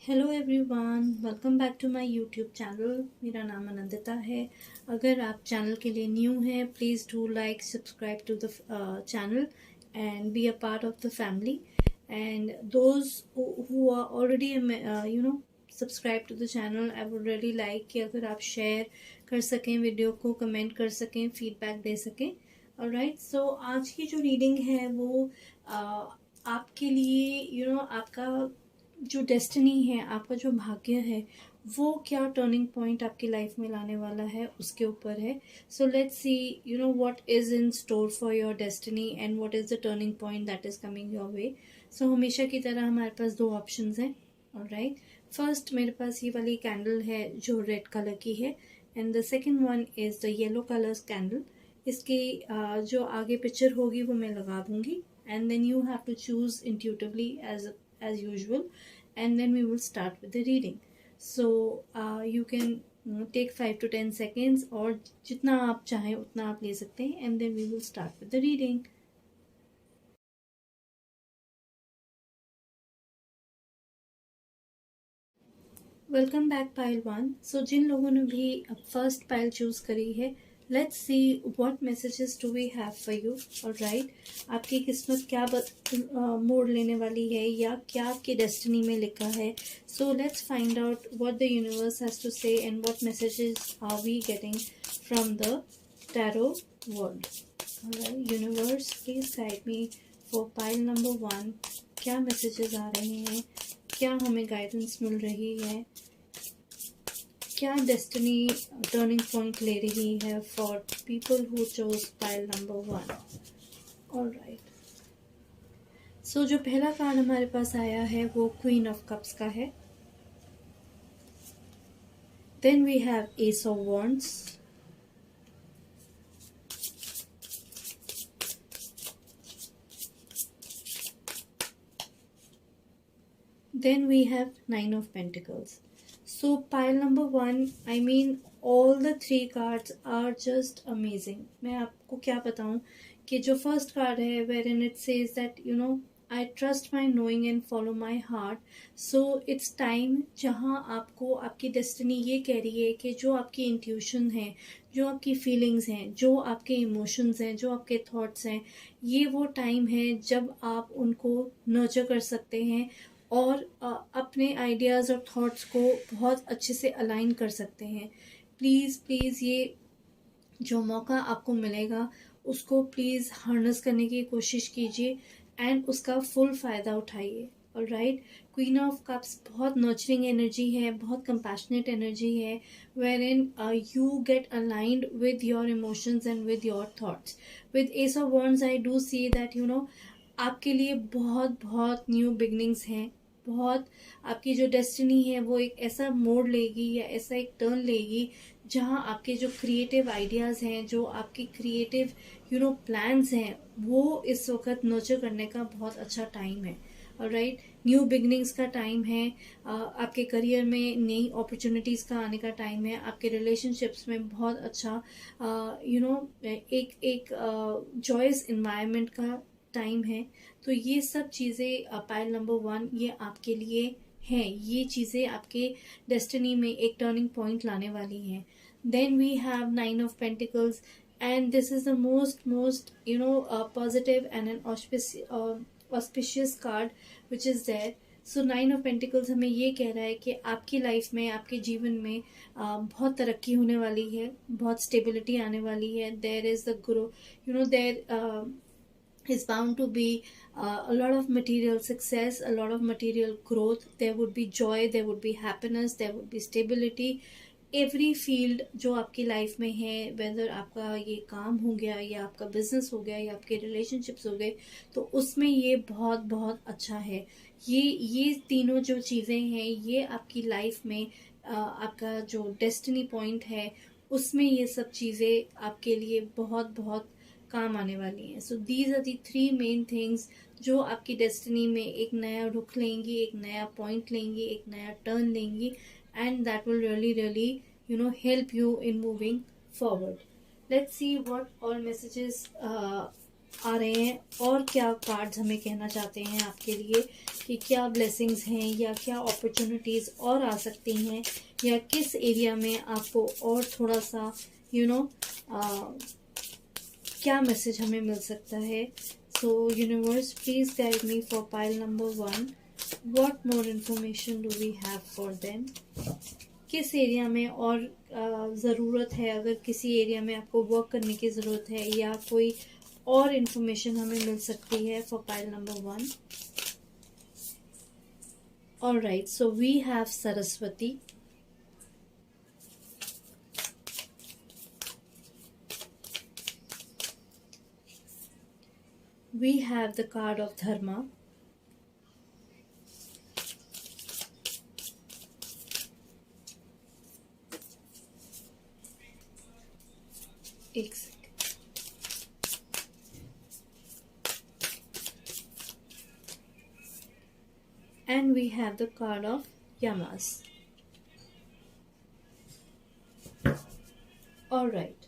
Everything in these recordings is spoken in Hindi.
Hello everyone, welcome back to my YouTube channel. मेरा नाम आनंदिता है। अगर आप चैनल के लिए न्यू हैं, please do like subscribe to the channel and be a part of the family. And those who are already subscribe to the channel, I would really like कि अगर आप शेयर कर सकें वीडियो को, कमेंट कर सकें, फीडबैक दे सकें। ऑलराइट, सो आज की जो रीडिंग है वो आपके लिए आपका जो डेस्टिनी है, आपका जो भाग्य है, वो क्या टर्निंग पॉइंट आपकी लाइफ में लाने वाला है उसके ऊपर है। So let's see what is in store for your destiny and what is the turning point that is coming your way. So हमेशा की तरह हमारे पास दो ऑप्शंस हैं। ऑलराइट, फर्स्ट मेरे पास ये वाली कैंडल है जो रेड कलर की है and the second one is the yellow colour candle. इसकी जो आगे पिक्चर होगी वो मैं लगा दूंगी and then you have to choose intuitively as usual, and then we will start with the reading. So you can take 5 to 10 seconds और जितना आप चाहें उतना आप ले सकते हैं and then we will start with the reading. Welcome back pile one. So जिन लोगों ने भी फर्स्ट पाइल चूज करी है, let's see what messages do we have for you. Alright, आपकी किस्मत क्या मोड़ लेने वाली है या क्या आपकी डेस्टिनी में लिखा है। So let's find out what the universe has to say and what messages are we getting from the tarot world. Alright, universe please guide me for pile number 1। क्या मैसेजेस आ रहे हैं, क्या हमें गाइडेंस मिल रही है, क्या डेस्टिनी टर्निंग पॉइंट ले रही है for people who chose pile number 1। Alright, so जो पहला कार्ड हमारे पास आया है वो क्वीन ऑफ कप्स का है। Then we have ace of wands, then we have 9 of Pentacles. So pile number 1, I mean all the 3 cards are just amazing. मैं आपको क्या बताऊं कि जो फर्स्ट कार्ड है wherein it says that I trust my knowing and follow my heart. So it's time जहां आपको आपकी डेस्टिनी ये कह रही है कि जो आपकी इंट्यूशन है, जो आपकी फीलिंग्स हैं, जो आपके इमोशंस हैं, जो आपके थॉट्स हैं, ये वो टाइम है जब आप उनको नर्चर कर सकते हैं और अपने आइडियाज़ और थॉट्स को बहुत अच्छे से अलाइन कर सकते हैं। प्लीज़ प्लीज़ ये जो मौका आपको मिलेगा उसको प्लीज़ हार्नस करने की कोशिश कीजिए एंड उसका फुल फ़ायदा उठाइए। ऑलराइट, क्वीन ऑफ कप्स बहुत नर्चरिंग एनर्जी है, बहुत कंपैशनेट एनर्जी है, wherein you get aligned with your emotions and with your thoughts. With ace of wands I do see that आपके लिए बहुत बहुत न्यू बिगनिंग्स हैं। बहुत आपकी जो डेस्टिनी है वो एक ऐसा मोड़ लेगी या ऐसा एक टर्न लेगी जहां आपके जो क्रिएटिव आइडियाज़ हैं, जो आपकी क्रिएटिव प्लान्स हैं, वो इस वक्त नर्चर करने का बहुत अच्छा टाइम है। ऑलराइट, न्यू बिगनिंग्स का टाइम है, आपके करियर में नई अपॉर्चुनिटीज़ का आने का टाइम है, आपके रिलेशनशिप्स में बहुत अच्छा एक जॉयस इन्वायरमेंट का टाइम है। तो ये सब चीज़ें पाइल नंबर 1 ये आपके लिए हैं, ये चीज़ें आपके डेस्टिनी में एक टर्निंग पॉइंट लाने वाली हैं। Then we have 9 of pentacles and this is the most positive and an auspicious card which is there. So 9 of pentacles हमें ये कह रहा है कि आपकी लाइफ में, आपके जीवन में बहुत तरक्की होने वाली है, बहुत स्टेबिलिटी आने वाली है। There is the grow there is bound to be a lot of material success, a lot of material growth. There would be joy, there would be happiness, there would be stability. Every field जो आपकी लाइफ में है, वेदर आपका ये काम हो गया या आपका बिजनेस हो गया या आपके रिलेशनशिप्स हो गए, तो उसमें ये बहुत बहुत अच्छा है। ये तीनों जो चीज़ें हैं ये आपकी लाइफ में आपका जो डेस्टिनी पॉइंट है उसमें ये सब चीज़ें आपके लिए बहुत बहुत काम आने वाली हैं। So these are the 3 main things जो आपकी डेस्टिनी में एक नया रुख लेंगी, एक नया पॉइंट लेंगी, एक नया टर्न लेंगी and that will really help you in moving forward. Let's see what all messages आ रहे हैं और क्या कार्ड्स हमें कहना चाहते हैं आपके लिए, कि क्या ब्लेसिंग्स हैं या क्या अपॉर्चुनिटीज़ और आ सकती हैं, या किस एरिया में आपको और थोड़ा सा क्या मैसेज हमें मिल सकता है. So universe, please guide me for pile number 1. What more information do we have for them. किस एरिया में और ज़रूरत है, अगर किसी एरिया में आपको वर्क करने की ज़रूरत है या कोई और इन्फॉर्मेशन हमें मिल सकती है for pile number 1. Alright, so we have Saraswati. We have the card of Dharma. एक second. And we have the card of Yamas. Alright.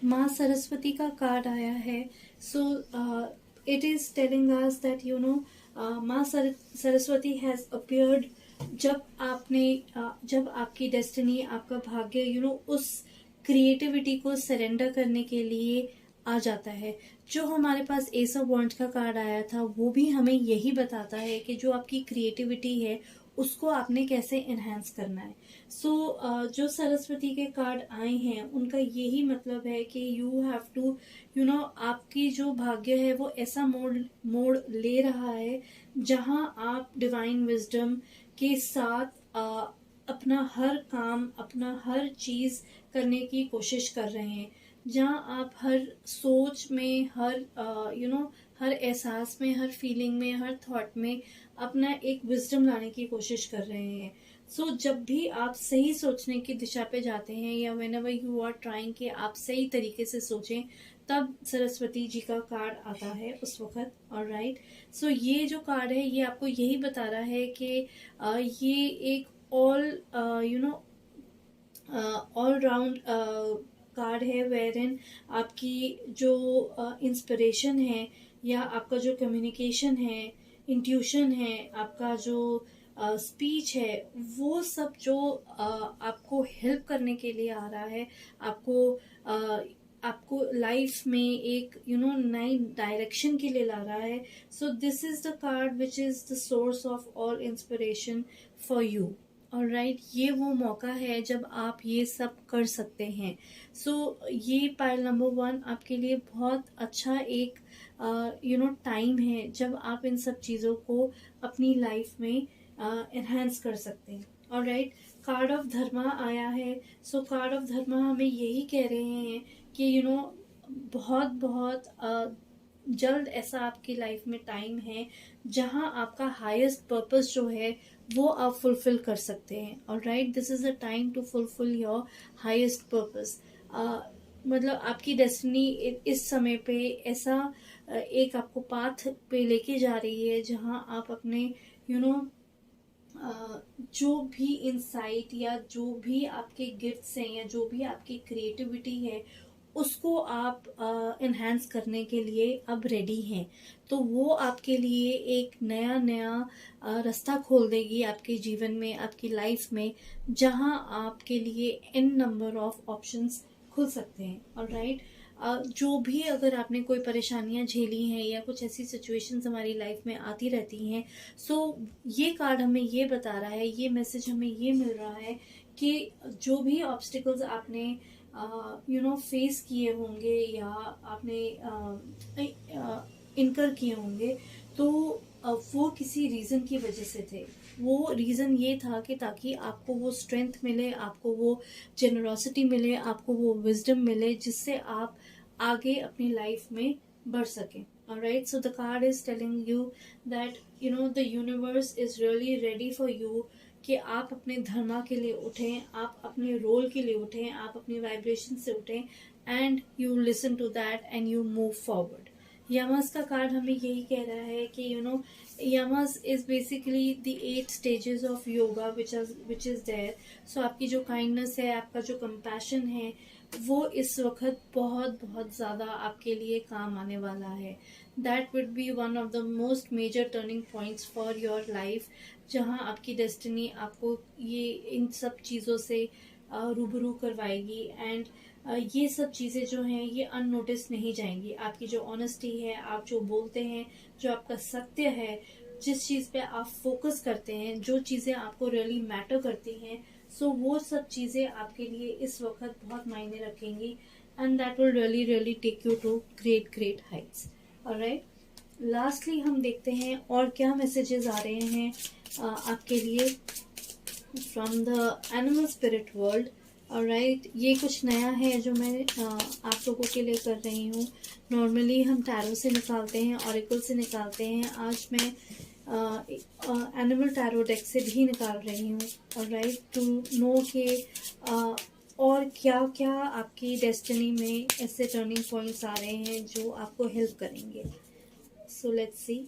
माँ सरस्वती का कार्ड आया है. So it is telling us that माँ सरस्वती हैज अपीयर्ड जब आपकी डेस्टिनी, आपका भाग्य उस क्रिएटिविटी को सरेंडर करने के लिए आ जाता है. जो हमारे पास एस ऑफ वॉन्ड्स का कार्ड आया था वो भी हमें यही बताता है कि जो आपकी क्रिएटिविटी है उसको आपने कैसे एनहांस करना है. सो जो सरस्वती के कार्ड आए हैं उनका यही मतलब है कि यू हैव टू आपकी जो भाग्य है वो ऐसा मोड़ ले रहा है जहां आप डिवाइन विजडम के साथ अपना हर काम, अपना हर चीज करने की कोशिश कर रहे हैं, जहां आप हर सोच में, हर एहसास में, हर फीलिंग में, हर थॉट में अपना एक विजडम लाने की कोशिश कर रहे हैं. सो जब भी आप सही सोचने की दिशा पे जाते हैं या व्हेनेवर यू आर ट्राइंग कि आप सही तरीके से सोचें, तब सरस्वती जी का कार्ड आता है उस वक्त. ऑलराइट, सो ये जो कार्ड है ये आपको यही बता रहा है कि ये एक ऑल राउंड कार्ड है, वेयरइन आपकी जो इंस्पिरेशन है या आपका जो कम्युनिकेशन है, इंट्यूशन है, आपका जो स्पीच है, वो सब जो आपको हेल्प करने के लिए आ रहा है, आपको लाइफ में एक नई डायरेक्शन के लिए ला रहा है. So this is the card which is the source of all inspiration for you. Alright, ये वो मौका है जब आप ये सब कर सकते हैं. सो ये पाइल नंबर 1 आपके लिए बहुत अच्छा एक टाइम है जब आप इन सब चीज़ों को अपनी लाइफ में एनहांस कर सकते हैं. ऑलराइट, कार्ड ऑफ धर्मा आया है. सो कार्ड ऑफ धर्मा हमें यही कह रहे हैं कि बहुत बहुत जल्द ऐसा आपकी लाइफ में टाइम है जहां आपका हाईएस्ट पर्पस जो है वो आप फुलफिल कर सकते हैं. Alright, this is a time to fulfil your highest purpose. मतलब आपकी डेस्टिनी इस समय पे ऐसा एक आपको पाथ पे लेके जा रही है जहां आप अपने जो भी इंसाइट या जो भी आपके गिफ्ट्स हैं या जो भी आपकी क्रिएटिविटी है उसको आप एनहांस करने के लिए अब रेडी हैं. तो वो आपके लिए एक नया रास्ता खोल देगी आपके जीवन में, आपकी लाइफ में, जहां आपके लिए n नंबर ऑफ ऑप्शंस खुल सकते हैं. ऑलराइट, जो भी अगर आपने कोई परेशानियां झेली हैं या कुछ ऐसी सिचुएशंस हमारी लाइफ में आती रहती हैं, सो ये कार्ड हमें ये बता रहा है, ये मैसेज हमें ये मिल रहा है कि जो भी ऑब्स्टिकल्स आपने फेस किए होंगे या आपने इनकर किए होंगे, तो वो किसी रीज़न की वजह से थे. वो रीज़न ये था कि ताकि आपको वो स्ट्रेंथ मिले, आपको वो जेनरोसिटी मिले, आपको वो विजडम मिले जिससे आप आगे अपनी लाइफ में बढ़ सकें. Alright, so the card is telling you that the universe is really ready for you कि आप अपने धर्मा के लिए उठें, आप अपने रोल के लिए उठें, आप अपनी वाइब्रेशन से उठें and you listen to that and you move forward. Yamas का कार्ड हमें यही कह रहा है कि Yamas is basically the 8 stages of yoga which is there. So आपकी जो काइंडनेस है, आपका जो कंपैशन है, वो इस वक्त बहुत बहुत ज़्यादा आपके लिए काम आने वाला है. That would be one of the most major turning points for your life, जहाँ आपकी डेस्टिनी आपको ये इन सब चीज़ों से रूबरू करवाएगी. एंड ये सब चीज़ें जो हैं ये अननोटिस नहीं जाएंगी. आपकी जो ऑनेस्टी है, आप जो बोलते हैं, जो आपका सत्य है, जिस चीज़ पे आप फोकस करते हैं, जो चीज़ें आपको रियली मैटर करती हैं, सो वो सब चीज़ें आपके लिए इस वक्त बहुत मायने रखेंगी. And that will really really take you to great great heights. Alright, lastly हम देखते हैं और क्या मैसेजेस आ रहे हैं आपके लिए from the animal spirit world. Alright, ये कुछ नया है जो मैं आप लोगों के लिए कर रही हूँ. नॉर्मली हम टैरो से निकालते हैं, ऑरिकल से निकालते हैं. आज मैं एनिमल टैरो डेक से भी निकाल रही हूँ. ऑलराइट, टू नो के और क्या क्या आपकी डेस्टिनी में ऐसे टर्निंग पॉइंट्स आ रहे हैं जो आपको हेल्प करेंगे. So let's see.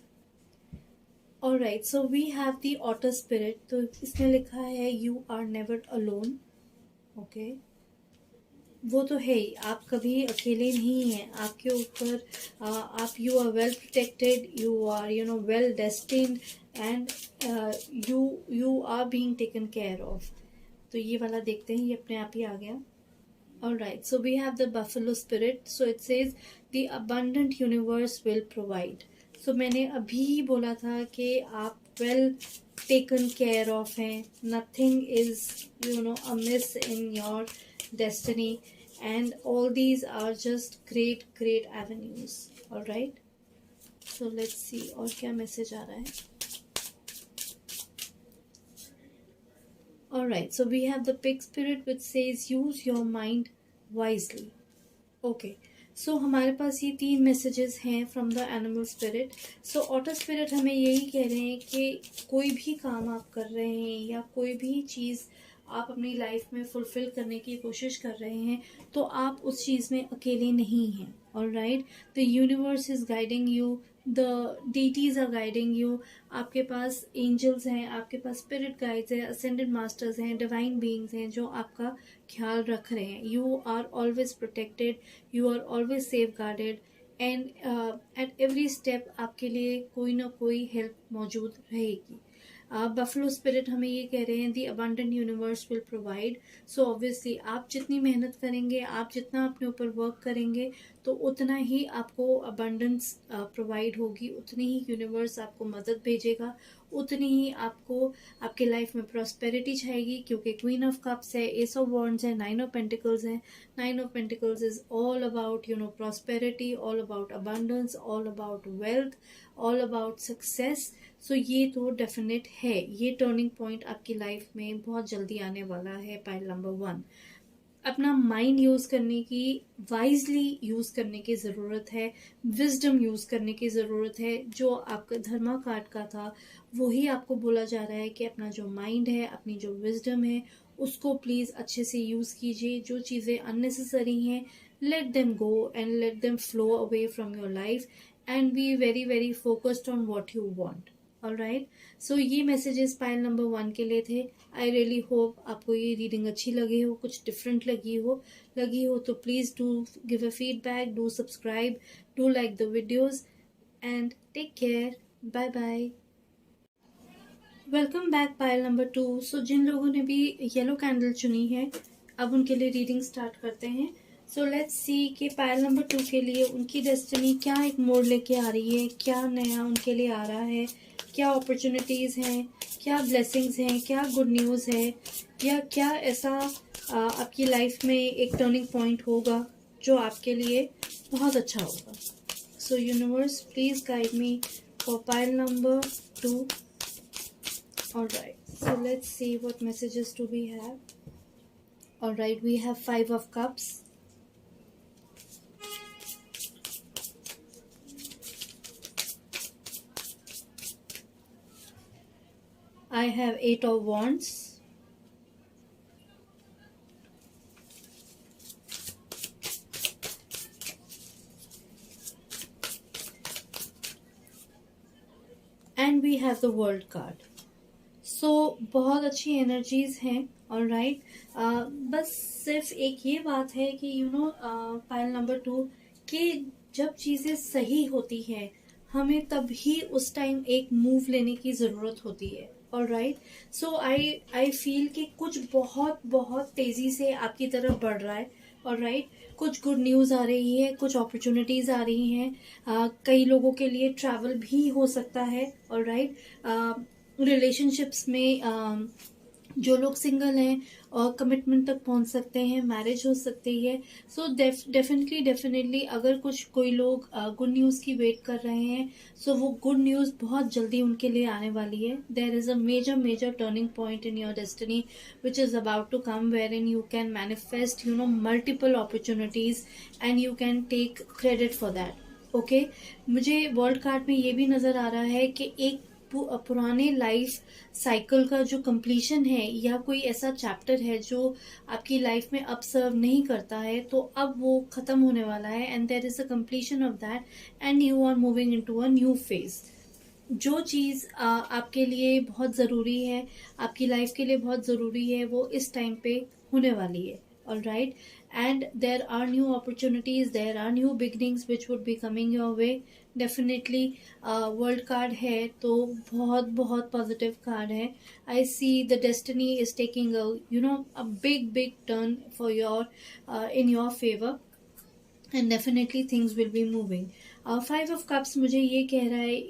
Alright, so we have the otter spirit. तो इसमें लिखा है you are never alone. Okay, वो तो है ही, आप कभी अकेले नहीं हैं. आपके ऊपर आप you are well protected, you are well destined, and you are being taken care of. तो ये वाला देखते हैं, ये अपने आप ही आ गया. Alright, so we have the buffalo spirit. So it says the abundant universe will provide. So मैंने अभी बोला था कि आप वेल taken care of हैं. Nothing is amiss in your destiny, and all these are just great great avenues. All right, so let's see और क्या मैसेज आ रहा है. All right, so we have the pig spirit which says use your mind wisely. Okay, सो हमारे पास ये 3 मैसेजेस हैं from the animal spirit. So otter spirit हमें यही कह रहे हैं कि कोई भी काम आप कर रहे हैं या कोई भी चीज़ आप अपनी लाइफ में फुलफिल करने की कोशिश कर रहे हैं, तो आप उस चीज़ में अकेले नहीं हैं. Alright, the universe is guiding you, the deities are guiding you. आपके पास एंजल्स हैं, आपके पास स्पिरिट गाइड्स हैं, असेंडेड मास्टर्स हैं, डिवाइन बीइंग्स हैं जो आपका ख्याल रख रहे हैं. You are always protected, you are always safeguarded, and at every step आपके लिए कोई ना कोई हेल्प मौजूद रहेगी. बफलो स्पिरिट हमें ये कह रहे हैं the abundant universe will provide. So obviously आप जितनी मेहनत करेंगे, आप जितना अपने ऊपर वर्क करेंगे, तो उतना ही आपको अबंडेंस प्रोवाइड होगी, उतनी ही यूनिवर्स आपको मदद भेजेगा, उतनी ही आपको आपके लाइफ में प्रॉस्पेरिटी छाएगी. क्योंकि क्वीन ऑफ कप्स है, एस ऑफ वॉन्ड्स है, 9 ऑफ पेंटिकल्स है. 9 of pentacles is all about prosperity, all about abundance, all about wealth, all about success. So ये तो डेफिनेट है. ये टर्निंग पॉइंट आपकी लाइफ में बहुत जल्दी आने वाला है. पाइल नंबर 1, अपना माइंड यूज़ करने की, वाइजली यूज़ करने की ज़रूरत है, विजडम यूज़ करने की ज़रूरत है. जो आपका धर्मा कार्ड का था वही आपको बोला जा रहा है कि अपना जो माइंड है, अपनी जो विजडम है, उसको प्लीज़ अच्छे से यूज़ कीजिए. जो चीज़ें अननेसेसरी हैं, let them go and let them flow away from your life, and be very very focused on what you want. Alright, so ये मैसेजेस पाइल नंबर 1 के लिए थे. आई रियली होप आपको ये रीडिंग अच्छी लगी हो, कुछ डिफरेंट लगी हो तो please do give a feedback, do subscribe, do like the videos, and take care. Bye bye. Welcome back pile number 2. So जिन लोगों ने भी येलो कैंडल चुनी है, अब उनके लिए रीडिंग स्टार्ट करते हैं. सो लेट्स सी कि पाइल नंबर 2 के लिए उनकी डेस्टिनी क्या एक मोड़ लेके आ रही है, क्या नया उनके लिए आ रहा है, क्या अपॉर्चुनिटीज़ हैं, क्या ब्लेसिंग्स हैं, क्या गुड न्यूज़ है, या क्या ऐसा आपकी लाइफ में एक टर्निंग पॉइंट होगा जो आपके लिए बहुत अच्छा होगा. सो universe please guide me for pile number 2. Alright, so let's see what messages do we have. Alright, we have 5 of cups. I have 8 of wands. And we have the world card. बहुत अच्छी एनर्जीज हैं। और राइट, बस सिर्फ एक ये बात है कि पाइल नंबर 2, कि जब चीज़ें सही होती हैं हमें तभी उस टाइम एक मूव लेने की ज़रूरत होती है। और राइट, सो आई फील कि कुछ बहुत बहुत तेज़ी से आपकी तरफ बढ़ रहा है। और राइट, कुछ गुड न्यूज़ आ रही है, कुछ अपॉर्चुनिटीज़ आ रही हैं। कई लोगों के लिए ट्रैवल भी हो सकता है। और राइट, रिलेशनशिप्स में जो लोग सिंगल हैं और कमिटमेंट तक पहुंच सकते हैं, मैरिज हो सकती है। सो डेफिनेटली अगर कोई लोग गुड न्यूज़ की वेट कर रहे हैं, सो वो गुड न्यूज़ बहुत जल्दी उनके लिए आने वाली है। There is a major turning point in your destiny which is about to come, wherein you can manifest multiple opportunities and you can take credit for that. Okay, मुझे वर्ल्ड कार्ड में ये भी नज़र आ रहा है कि एक पुराने लाइफ साइकिल का जो कंप्लीशन है, या कोई ऐसा चैप्टर है जो आपकी लाइफ में अब सर्व नहीं करता है, तो अब वो खत्म होने वाला है and there is a completion of that and you are moving into a new phase. जो चीज़ आपके लिए बहुत ज़रूरी है, आपकी लाइफ के लिए बहुत ज़रूरी है, वो इस टाइम पे होने वाली है। All right, and there are new opportunities, there are new beginnings which would be coming your way. Definitely world card है तो बहुत बहुत पॉजिटिव कार्ड है। I see the destiny is taking a big turn for your in your favour and definitely things will be moving. 5 of Cups मुझे ये कह रहा है,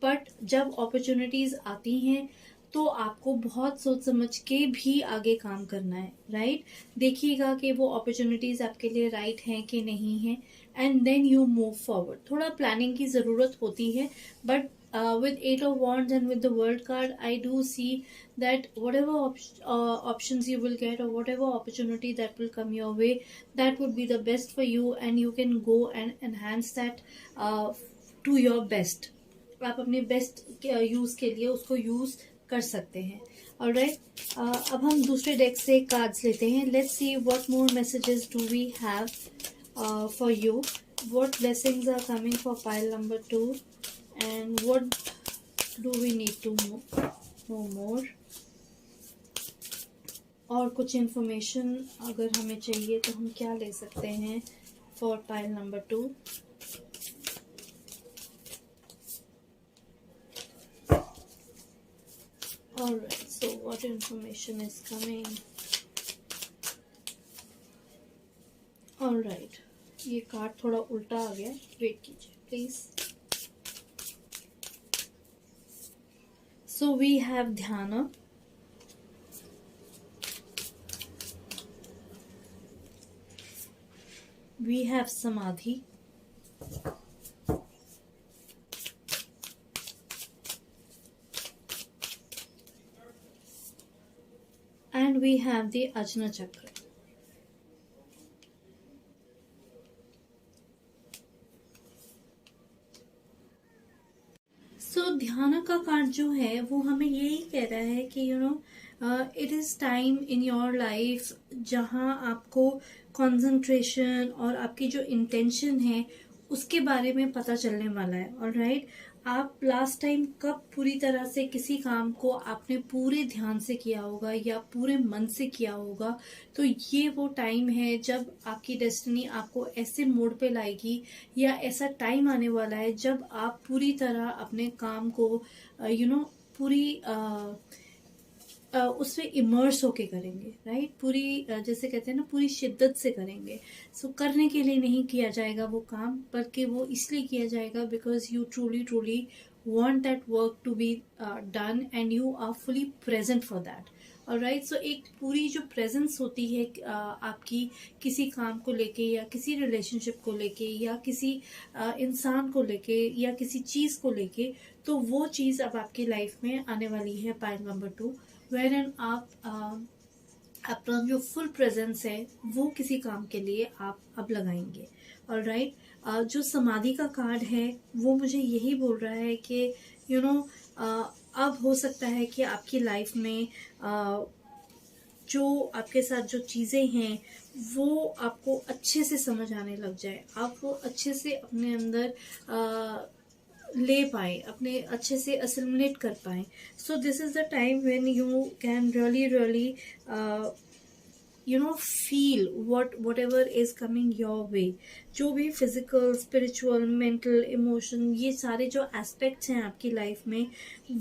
बट जब अपॉर्चुनिटीज आती हैं तो आपको बहुत सोच समझ के भी आगे काम करना है। राइट, देखिएगा कि वो अपॉर्चुनिटीज आपके लिए राइट हैं कि नहीं है, and then you move forward. थोड़ा प्लानिंग की ज़रूरत होती है, but with 8 of Wands and with the world card, I do see that whatever options you will get, or whatever opportunity that will come your way, that would be the best for you and you can go and enhance that uh, to your best। आप अपने बेस्ट यूज के लिए उसको यूज कर सकते हैं। ऑलराइट, अब हम दूसरे डेक से कार्ड्स लेते हैं। Let's see what more messages do we have for you, what blessings are coming for pile number 2 and what do we need to know more. और कुछ इन्फॉर्मेशन अगर हमें चाहिए तो हम क्या ले सकते हैं for pile number 2। Alright, so what information is coming? Alright, ये कार्ड थोड़ा उल्टा आ गया, वेट कीजिए प्लीज। So we have ध्यान, we have samadhi, and we have the Ajna Chakra। सो ध्यान का कार्ड जो है वो हमें यही कह रहा है कि it is time in your life जहाँ आपको कंसंट्रेशन और आपकी जो इंटेंशन है उसके बारे में पता चलने वाला है। और राइट, आप लास्ट टाइम कब पूरी तरह से किसी काम को आपने पूरे ध्यान से किया होगा या पूरे मन से किया होगा, तो ये वो टाइम है जब आपकी डेस्टिनी आपको ऐसे मोड पे लाएगी, या ऐसा टाइम आने वाला है जब आप पूरी तरह अपने काम को पूरी उसमें इमर्स होके करेंगे। राइट, पूरी जैसे कहते हैं ना, पूरी शिद्दत से करेंगे। सो करने के लिए नहीं किया जाएगा वो काम, बल्कि वो इसलिए किया जाएगा because you truly want that work to be done and you are fully present for that। Alright, so एक पूरी जो प्रेजेंस होती है आपकी किसी काम को लेके, या किसी रिलेशनशिप को लेके, या किसी इंसान को लेके, या किसी चीज को लेके, तो वो चीज अब आपकी लाइफ में आने वाली है पाइल नंबर 2, वेर एन आप अपना जो फुल प्रेजेंस है वो किसी काम के लिए आप अब लगाएंगे। और राइट, जो समाधि का कार्ड है वो मुझे यही बोल रहा है कि अब हो सकता है कि आपकी लाइफ में जो आपके साथ जो चीज़ें हैं वो आपको अच्छे से समझ आने लग जाए, आप वो अच्छे से अपने अंदर ले पाए, अपने अच्छे से असिमिलेट कर पाए. So this is the time when you can really really feel whatever is coming your way. जो भी फिजिकल, स्पिरिचुअल, मेंटल, इमोशन, ये सारे जो एस्पेक्ट्स हैं आपकी लाइफ में,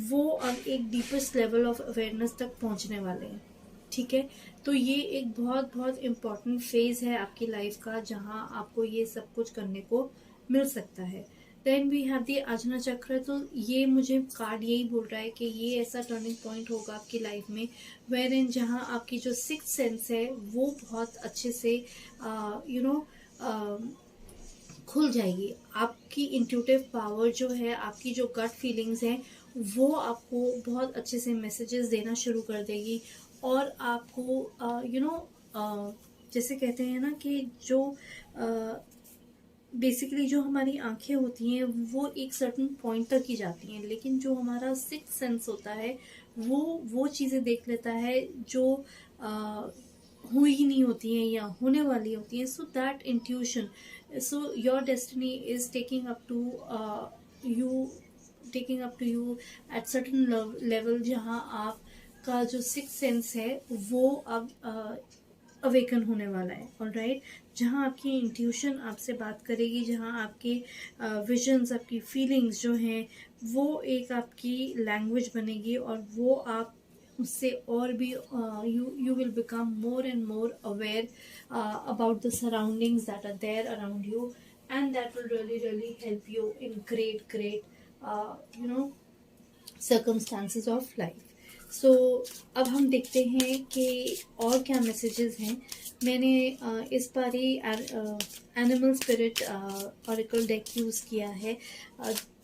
वो अब एक डीपेस्ट लेवल ऑफ अवेयरनेस तक पहुंचने वाले हैं. ठीक है, तो ये एक बहुत बहुत इम्पॉर्टेंट फेज है आपकी लाइफ का, जहां आपको ये सब कुछ करने को मिल सकता है. देन वी हैव दी आजना चक्र. तो ये मुझे कार्ड यही बोल रहा है कि ये ऐसा टर्निंग पॉइंट होगा आपकी लाइफ में, वेर इन जहाँ आपकी जो सिक्स्थ सेंस है वो बहुत अच्छे से खुल जाएगी. आपकी इंट्यूटिव पावर जो है, आपकी जो गट फीलिंग्स हैं, वो आपको बहुत अच्छे से मैसेजेस देना शुरू कर देगी. और आपको जैसे कहते हैं ना कि जो बेसिकली जो हमारी आंखें होती हैं वो एक सर्टन पॉइंट तक ही जाती हैं, लेकिन जो हमारा सिक्स्थ सेंस होता है वो चीज़ें देख लेता है जो हुई ही नहीं होती हैं या होने वाली होती हैं. So that intuition, so your destiny is taking up to you at certain level, जहाँ आपका जो सिक्स्थ सेंस है वो अब अवेकन होने वाला है. ऑलराइट, जहाँ आपकी इंट्यूशन आपसे बात करेगी, जहाँ आपके विजन्स, आपकी फीलिंग्स जो हैं वो एक आपकी लैंग्वेज बनेगी, और वो आप उससे और भी you will become more and more aware about the surroundings that are there around you, and that will really really help you in great circumstances of life. सो अब हम देखते हैं कि और क्या मैसेजेस हैं. मैंने इस बार ही animal spirit oracle deck use किया है,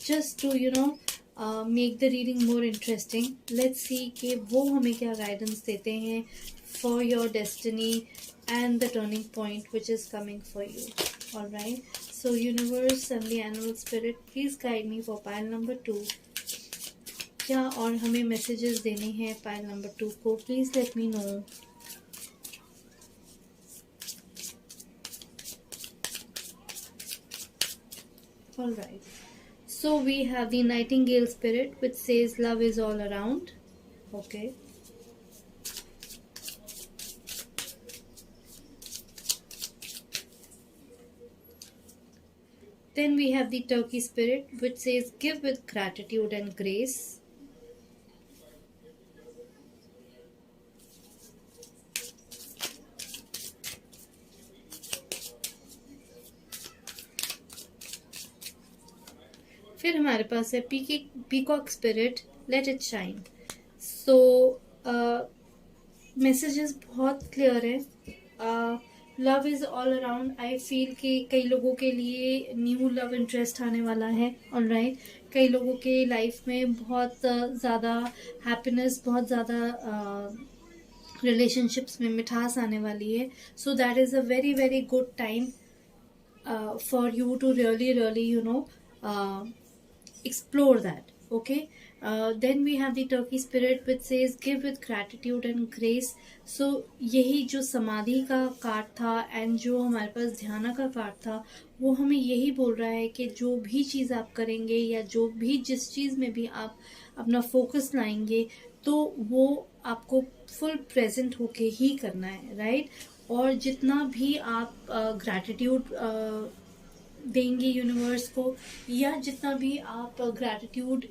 just to make the reading more interesting. Let's see कि वो हमें क्या गाइडेंस देते हैं for your destiny and the turning point which is coming for you. Alright, so universe and the animal spirit, please guide me for pile number 2. क्या और हमें मैसेजेस देने हैं पाइल नंबर 2 को, please let me know. Alright, so we have the nightingale spirit which says love is all around. Okay, then we have the turkey spirit which says give with gratitude and grace. फिर हमारे पास है peacock spirit, let it shine. So messages बहुत क्लियर है. Love is all around. I feel कि कई लोगों के लिए न्यू लव इंटरेस्ट आने वाला है. ऑलराइट, कई लोगों के लाइफ में बहुत ज़्यादा हैप्पीनेस, बहुत ज़्यादा रिलेशनशिप्स में मिठास आने वाली है. So that is a very very good time for you to really explore that. Okay, then we have the turkey spirit which says give with gratitude and grace. So यही जो समाधि का कार्ड था एंड जो हमारे पास ध्यान का कार्ड था, वो हमें यही बोल रहा है कि जो भी चीज़ आप करेंगे या जो भी जिस चीज़ में भी आप अपना फोकस लाएंगे, तो वो आपको फुल प्रेजेंट होके ही करना है. राइट, और जितना भी आप ग्रैटिट्यूड देंगे यूनिवर्स को, या जितना भी आप ग्रैटिट्यूड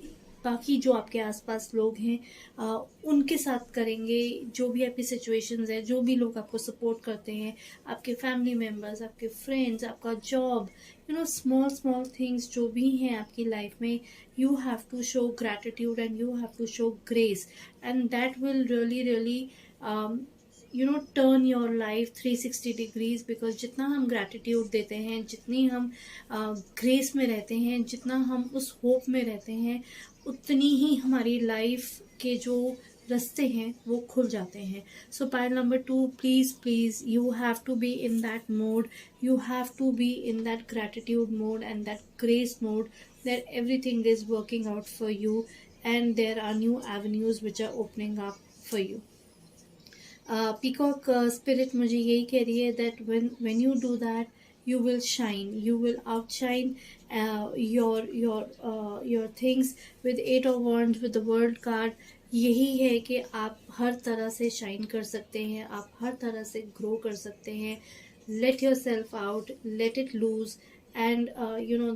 बाकी जो आपके आसपास लोग हैं उनके साथ करेंगे, जो भी आपकी सिचुएशंस है, जो भी लोग आपको सपोर्ट करते हैं, आपके फैमिली मेम्बर्स, आपके फ्रेंड्स, आपका जॉब, स्मॉल स्मॉल थिंग्स जो भी हैं आपकी लाइफ में, you have to show gratitude and you have to show grace, and that will really really turn your life 360 degrees. Because जितना हम ग्रैटिट्यूड देते हैं, जितनी हम ग्रेस में रहते हैं, जितना हम उस होप में रहते हैं, उतनी ही हमारी लाइफ के जो रास्ते हैं वो खुल जाते हैं. So pile number 2, please you have to be in that mode, you have to be in that gratitude mode and that grace mode, that everything is working out for you and there are new avenues which are opening up for you. Peacock spirit मुझे यही कह रही है that when you do that, you will shine, you will outshine your things with 8 of Wands, with the World card. यही है कि आप हर तरह से शाइन कर सकते हैं, आप हर तरह से ग्रो कर सकते हैं. Let yourself out, let it loose, and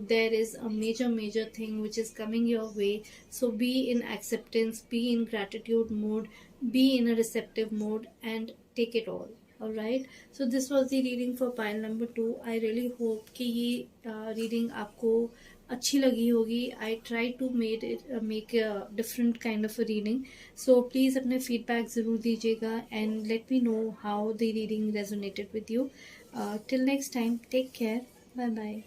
there is a major thing which is coming your way. So be in acceptance, be in gratitude mode, be in a receptive mode, and take it all right. So this was the reading for pile number 2. I really hope कि ये reading आपको अच्छी लगी होगी. I try to make a different kind of a reading. So please अपने feedback ज़रूर दीजिएगा and let me know how the reading resonated with you. Till next time, take care. Bye bye.